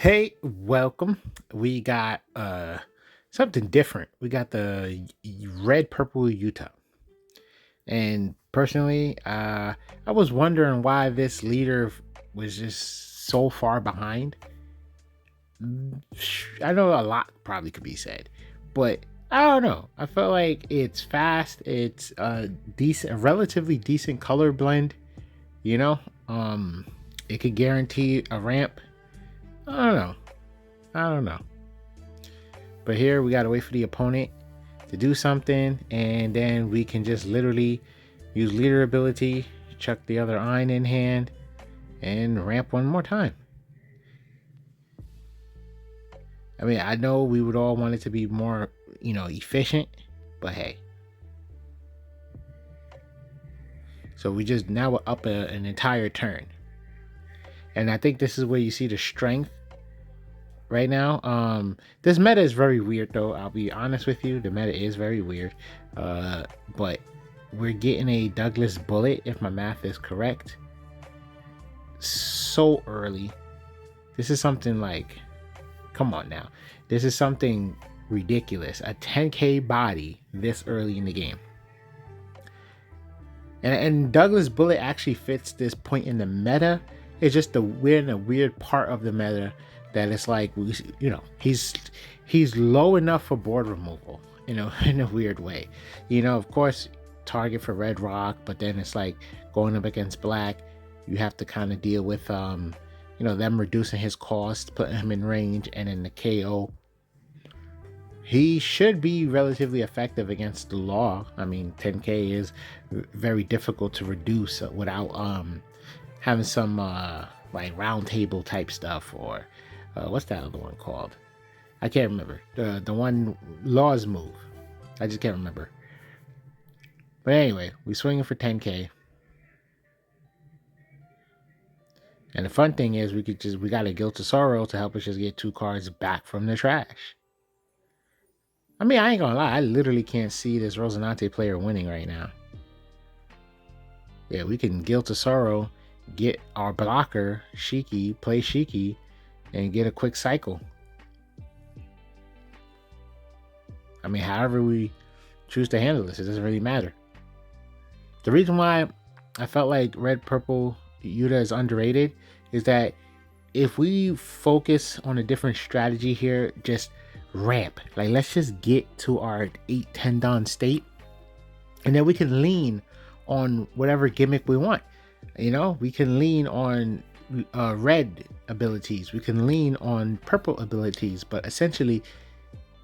Hey, welcome. We got something different. We got the red purple Utah. And personally, I was wondering why this leader was just so far behind. I know a lot probably could be said, but I don't know. I felt like it's fast. It's a relatively decent color blend. You know, um, it could guarantee a ramp. I don't know. I don't know. But here we gotta wait for the opponent to do something, and then we can just literally use leader ability, chuck the other iron in hand, and ramp one more time. I mean, I know we would all want it to be more, efficient, but hey. So we just now we're up an entire turn, and I think this is where you see the strength right now. This meta is very weird, though. I'll be honest with you, the meta is very weird. But we're getting a Douglas bullet, if my math is correct, so early. This is something like, come on now. This is something ridiculous. A 10k body this early in the game. And Douglas Bullet actually fits this point in the meta. It's just we're in a weird part of the meta that it's like he's low enough for board removal, in a weird way. Of course, target for Red Rock, but then it's like going up against Black, you have to kind of deal with them reducing his cost, putting him in range, and in the KO he should be relatively effective against the law. I mean, 10k is very difficult to reduce without having some like round table type stuff, or what's that other one called? I can't remember. The one laws move. I just can't remember. But anyway, we swinging for 10k. And the fun thing is we got a Guilt of Sorrow to help us just get 2 cards back from the trash. I mean, I ain't gonna lie, I literally can't see this Rosinante player winning right now. Yeah, we can Guilt of Sorrow, get our blocker, Shiki, play Shiki, and get a quick cycle. I mean, however we choose to handle this, it doesn't really matter. The reason why I felt like Red Purple Yuta is underrated is that if we focus on a different strategy here, just ramp. Like, let's just get to our 8-10 Don state, and then we can lean on whatever gimmick we want. We can lean on red abilities, we can lean on purple abilities, but essentially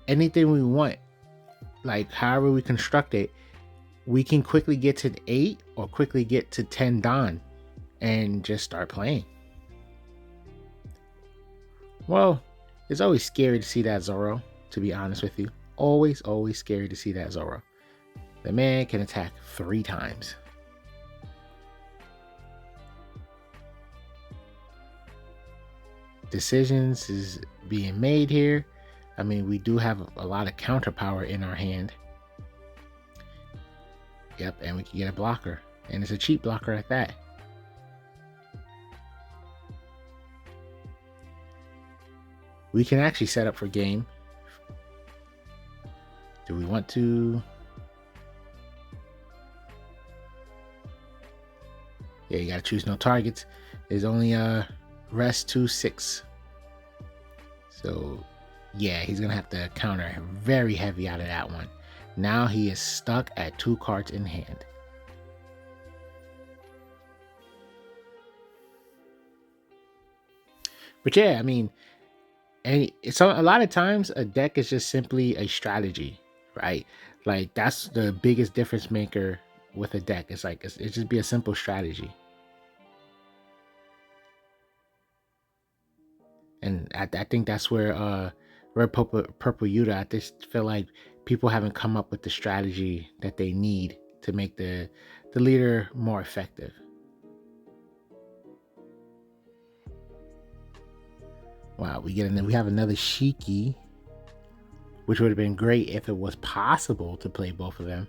anything we want, like however we construct it, we can quickly get to 8 or quickly get to 10 Don and just start playing. Well, it's always scary to see that Zoro, to be honest with you. Always scary to see that Zoro. The man can attack 3 times. Decisions is being made here. I mean, we do have a lot of counter power in our hand. Yep, and we can get a blocker. And it's a cheap blocker at that. We can actually set up for game. Do we want to? Yeah, you gotta choose no targets. There's only rest 2-6. So yeah, he's gonna have to counter very heavy out of that one. Now he is stuck at 2 cards in hand. But yeah, I mean, and so a lot of times a deck is just simply a strategy, right? Like, that's the biggest difference maker with a deck. It's like it just be a simple strategy. And I think that's where red purple Yuta, I just feel like people haven't come up with the strategy that they need to make the leader more effective. Wow, we have another Shiki, which would have been great if it was possible to play both of them.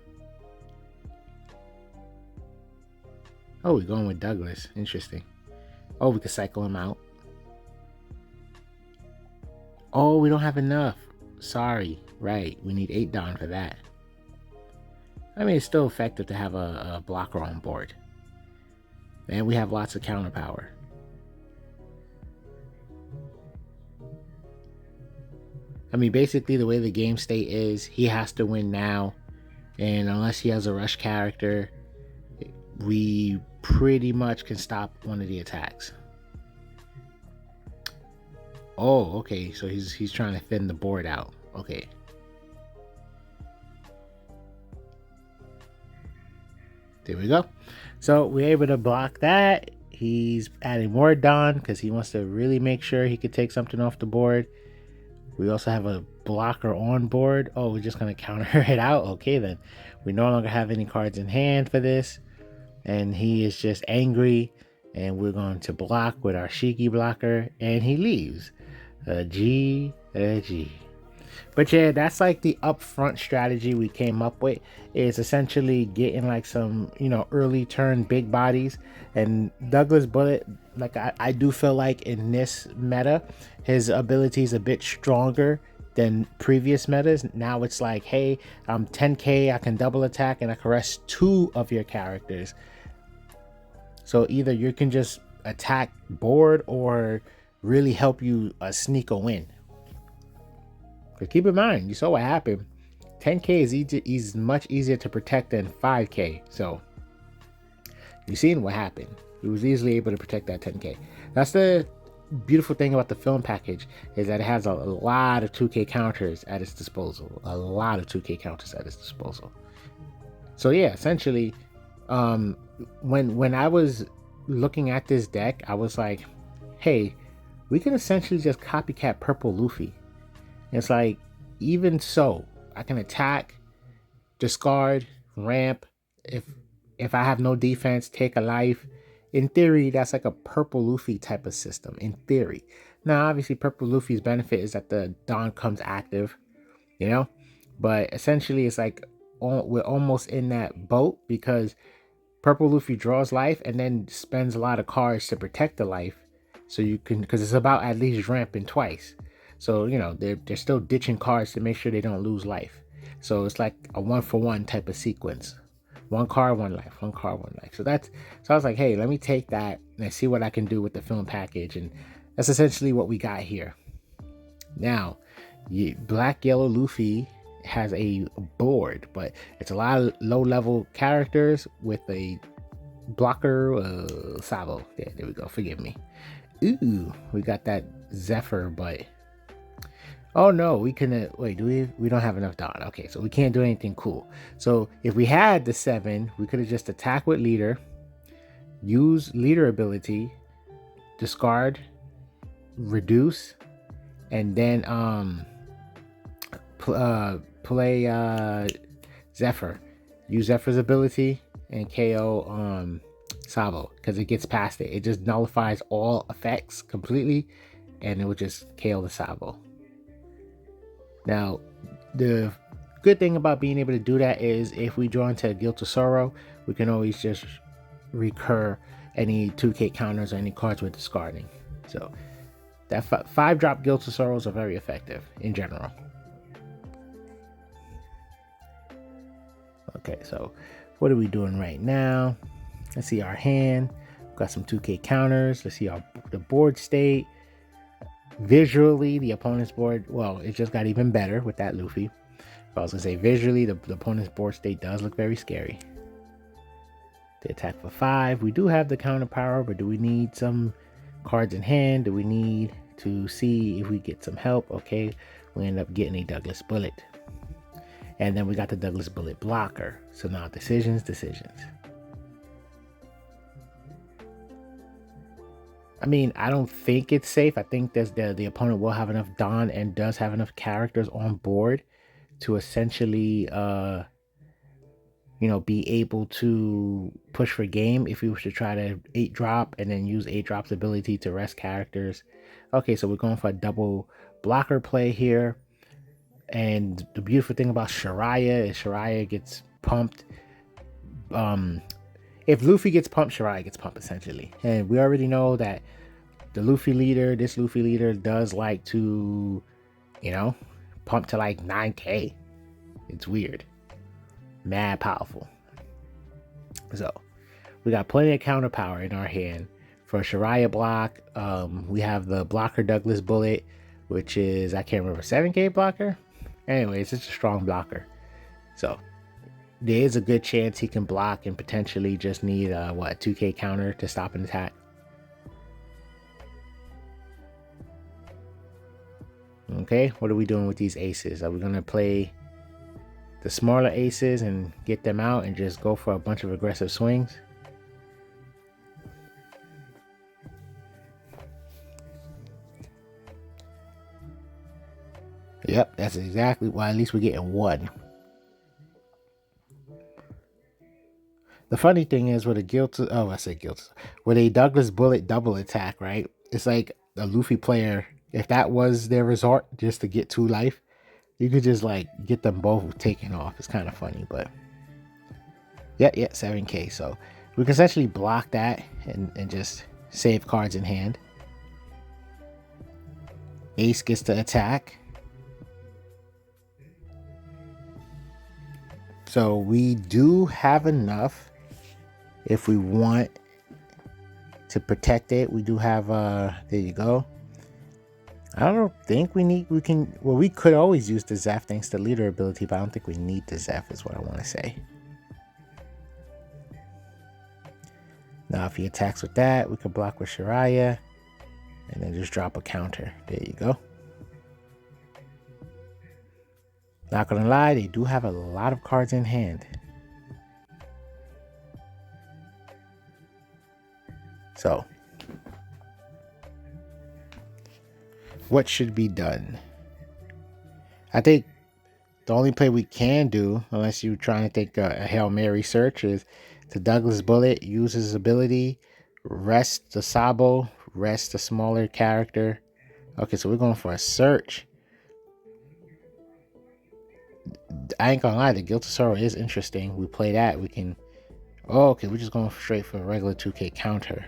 Oh, we're going with Douglas. Interesting. Oh, we could cycle him out. Oh, we don't have enough. Sorry. Right. We need 8 Don for that. I mean, it's still effective to have a blocker on board. And we have lots of counter power. I mean, basically, the way the game state is, he has to win now. And unless he has a rush character, we pretty much can stop one of the attacks. Oh, okay. So he's trying to thin the board out. Okay. There we go. So we're able to block that. He's adding more Don because he wants to really make sure he could take something off the board. We also have a blocker on board. Oh, we're just going to counter it out. Okay, then. We no longer have any cards in hand for this. And he is just angry. And we're going to block with our Shiki blocker. And he leaves. A G. But yeah, that's like the upfront strategy we came up with, is essentially getting like some, early turn big bodies. And Douglas Bullet, like I do feel like in this meta, his ability is a bit stronger than previous metas. Now it's like, hey, I'm 10k, I can double attack and I can rest 2 of your characters. So either you can just attack board or really help you sneak a win. But keep in mind, you saw what happened. 10k is much easier to protect than 5k. So you seen what happened. He was easily able to protect that 10k. That's the beautiful thing about the film package, is that it has a lot of 2k counters at its disposal. So yeah, essentially, when I was looking at this deck, I was like, hey, we can essentially just copycat Purple Luffy. It's like, even so, I can attack, discard, ramp. If I have no defense, take a life. In theory, that's like a Purple Luffy type of system, in theory. Now, obviously, Purple Luffy's benefit is that the Dawn comes active, But essentially, it's like we're almost in that boat, because Purple Luffy draws life and then spends a lot of cards to protect the life. So you can, because it's about at least ramping twice. So, they're still ditching cards to make sure they don't lose life. So it's like a 1-for-1 type of sequence. 1 card, 1 life, 1 card, 1 life. So I was like, hey, let me take that and see what I can do with the film package. And that's essentially what we got here. Now, Black Yellow Luffy has a board, but it's a lot of low-level characters with a blocker, Sabo. Yeah, there we go. Forgive me. Ooh, we got that Zephyr, but oh no, we couldn't. Wait, we don't have enough Dawn. Okay, so we can't do anything cool. So if we had the 7, we could have just attacked with leader, use leader ability, discard, reduce, and then play Zephyr. Use Zephyr's ability and KO Sabo, because it gets past it. It just nullifies all effects completely, and it will just KO the Sabo. Now, the good thing about being able to do that is if we draw into a Guilt of Sorrow, we can always just recur any 2k counters or any cards we're discarding. So that 5-drop Guilt of Sorrows are very effective in general. Okay, so what are we doing right now? Let's see our hand. We've got some 2k counters. Let's see the board state. Visually, the opponent's board, well, it just got even better with that Luffy. But I was going to say, visually, the opponent's board state does look very scary. They attack for 5. We do have the counter power, but do we need some cards in hand? Do we need to see if we get some help? Okay, we end up getting a Douglas Bullet. And then we got the Douglas Bullet blocker. So now decisions. I mean, I don't think it's safe. I think that the opponent will have enough Dawn and does have enough characters on board to essentially, be able to push for game if we were to try to 8-drop and then use 8-drop's ability to rest characters. Okay, so we're going for a double blocker play here. And the beautiful thing about Shiraya is Shiraya gets pumped. If Luffy gets pumped, Shiraya gets pumped, essentially. And we already know that this Luffy leader does like to You know, pumped to like 9K. It's weird. Mad powerful. So we got plenty of counter power in our hand. For Shiraya block, we have the blocker Douglas bullet, which is, I can't remember, 7K blocker? Anyways, it's a strong blocker. So there is a good chance he can block and potentially just need a 2K counter to stop an attack. Okay, what are we doing with these aces? Are we going to play the smaller aces and get them out and just go for a bunch of aggressive swings? Yep, that's exactly why. At least we're getting one. The funny thing is with a Douglas bullet double attack, right? It's like a Luffy player, if that was their resort just to get 2 life, you could just like get them both taken off. It's kind of funny, but yeah, 7K. So we can essentially block that and just save cards in hand. Ace gets to attack. So we do have enough if we want to protect it. We do have there you go. I don't think we could always use the Zeph thanks to leader ability, but I don't think we need the Zeph is what I want to say. Now if he attacks with that, we could block with Shiraya and then just drop a counter. There you go. Not gonna lie, they do have a lot of cards in hand. So, what should be done? I think the only play we can do, unless you're trying to take a Hail Mary search, is the Douglas bullet, use his ability, rest the Sabo, rest the smaller character. Okay, so we're going for a search. I ain't gonna lie, the Guilt of Sorrow is interesting. We play that, we can... Oh, okay, we're just going straight for a regular 2K counter.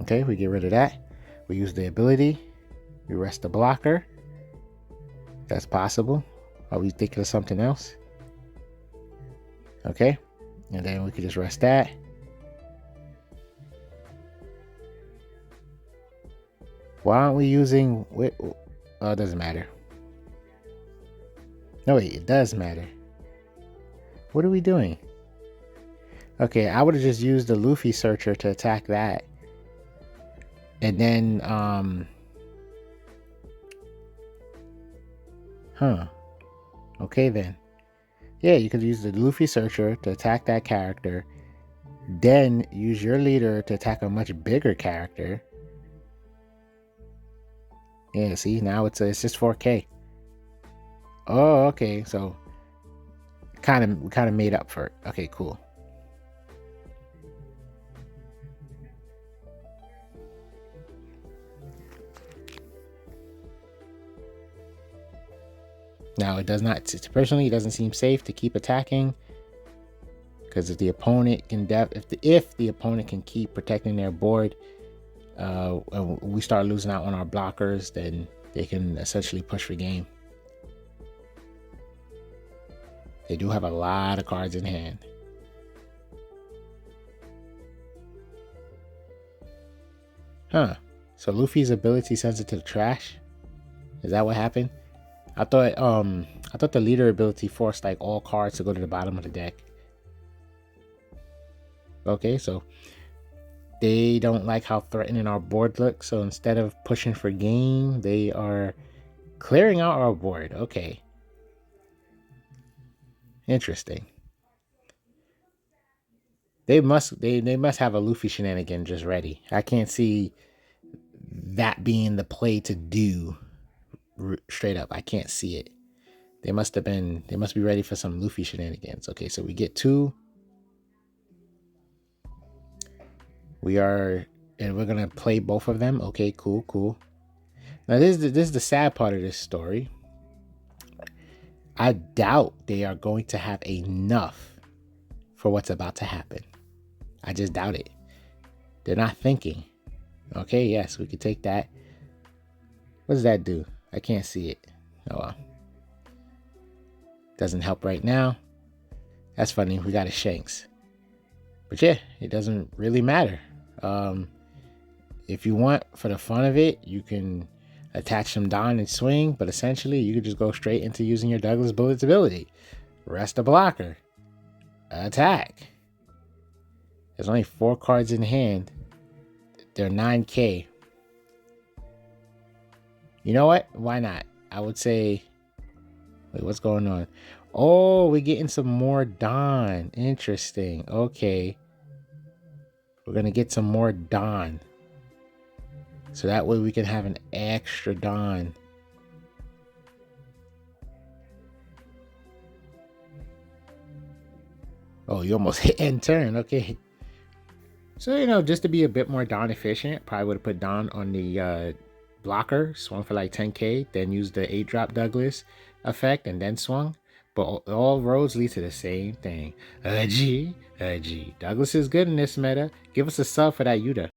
Okay, we get rid of that. We use the ability. We rest the blocker. That's possible. Are we thinking of something else? Okay, and then we could just rest that. Why aren't we using... Oh, it doesn't matter. No, wait, it does matter. What are we doing? Okay, I would have just used the Luffy searcher to attack that. And then, okay then. Yeah, you could use the Luffy searcher to attack that character. Then use your leader to attack a much bigger character. Yeah, see, now it's just 4K. Oh, okay, so kind of made up for it. Okay, cool. Now it does not, personally, it doesn't seem safe to keep attacking, because if the opponent can if the opponent can keep protecting their board, and we start losing out on our blockers, then they can essentially push for game. They do have a lot of cards in hand. So Luffy's ability sends it to the trash? Is that what happened? I thought the leader ability forced like all cards to go to the bottom of the deck. Okay, so they don't like how threatening our board looks, so instead of pushing for game, they are clearing out our board. Okay. Interesting. They must have a Luffy shenanigan just ready. I can't see that being the play to do. Straight up, I can't see it. They must be ready for some Luffy shenanigans. Okay, so we get 2. We're gonna play both of them. Okay, cool. Now this is the sad part of this story. I doubt they are going to have enough for what's about to happen. I just doubt it. They're not thinking. Okay, yes, we could take that. What does that do? I can't see it. Oh well. Doesn't help right now. That's funny. We got a Shanks. But yeah, it doesn't really matter. If you want, for the fun of it, you can attach them down and swing, but essentially you could just go straight into using your Douglas Bullet's ability. Rest a blocker. Attack. There's only 4 cards in hand. They're 9k. You know what? Why not? I would say... Wait, what's going on? Oh, we're getting some more Dawn. Interesting. Okay. We're going to get some more Dawn. So that way we can have an extra Dawn. Oh, you almost hit end turn. Okay. So, you know, just to be a bit more Dawn efficient, probably would have put Dawn on the blocker, swung for like 10k, then used the 8-drop Douglas effect, and then swung. But all roads lead to the same thing. Douglas is good in this meta. Give us a sub for that Yuta.